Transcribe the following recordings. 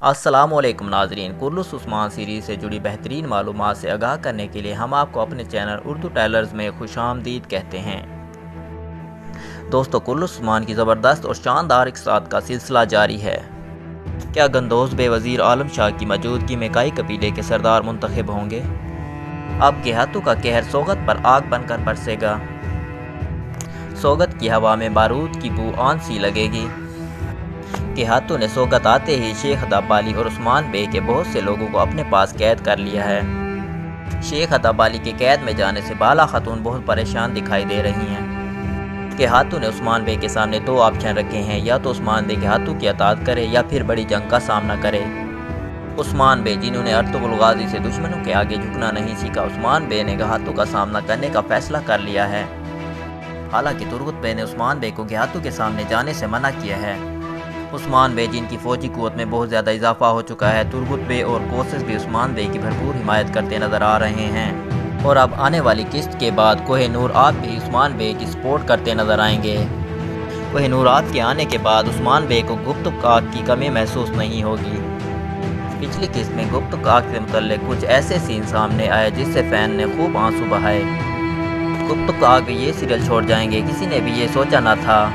السلام علیکم ناظرین، کرلس عثمان سیریز سے جڑی بہترین معلومات سے آگاہ کرنے کے لیے ہم آپ کو اپنے چینل اردو ٹیلرز میں خوش آمدید کہتے ہیں۔ دوستو، کرلس عثمان کی زبردست اور شاندار اقتصاد کا سلسلہ جاری ہے۔ کیا گندوز بے وزیر عالم شاہ کی موجودگی میں کئی قبیلے کے سردار منتخب ہوں گے؟ اب گیہاتوں کا قہر سوگت پر آگ بن کر برسے گا۔ سوگت کی ہوا میں بارود کی بو آن سی لگے گی۔ گیہاتوں نے سوگت آتے ہی شیخ ادابالی اور عثمان بے کے بہت سے لوگوں کو اپنے پاس قید کر لیا ہے۔ شیخ ادابالی کے قید میں جانے سے بالا خاتون بہت پریشان دکھائی دے رہی ہیں۔ گیہاتوں نے عثمان بے کے سامنے دو آپشن رکھے ہیں، یا تو عثمان بے گیہاتوں کی اطاعت کرے یا پھر بڑی جنگ کا سامنا کرے۔ عثمان بے، جنہوں نے ارطغرل غازی سے دشمنوں کے آگے جھکنا نہیں سیکھا، عثمان بے نے گیہاتوں کا سامنا کرنے کا فیصلہ کر لیا ہے۔ حالانکہ ترغت بے نے عثمان بے کو گیہاتوں کے سامنے جانے سے منع کیا ہے۔ عثمان بے، جن کی فوجی قوت میں بہت زیادہ اضافہ ہو چکا ہے، ترغت بے اور کوسس بھی عثمان بے کی بھرپور حمایت کرتے نظر آ رہے ہیں، اور اب آنے والی قسط کے بعد کوہ نورآب بھی عثمان بے کی سپورٹ کرتے نظر آئیں گے۔ کوہ نورآب کے آنے کے بعد عثمان بے کو گپت کاک کی کمی محسوس نہیں ہوگی۔ پچھلی قسط میں گپت کاک سے متعلق کچھ ایسے سین سامنے آئے جس سے فین نے خوب آنسو بہائے۔ گپت کاک بھی یہ سیریل چھوڑ جائیں گے، کسی نے بھی یہ سوچا نہ تھا،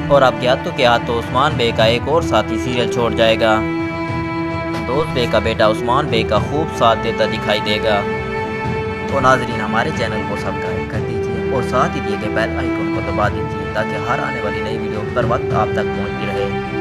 اور اب گیہاتوں کے ہاتھوں عثمان بے کا ایک اور ساتھی سیریل چھوڑ جائے گا۔ گندوز بے کا بیٹا عثمان بے کا خوب ساتھ دیتا دکھائی دے گا۔ تو ناظرین، ہمارے چینل کو سبسکرائب کر دیجیے اور ساتھ ہی دیے گئے بیل آئیکن کو دبا دیجیے تاکہ ہر آنے والی نئی ویڈیو پر وقت آپ تک پہنچتی رہے۔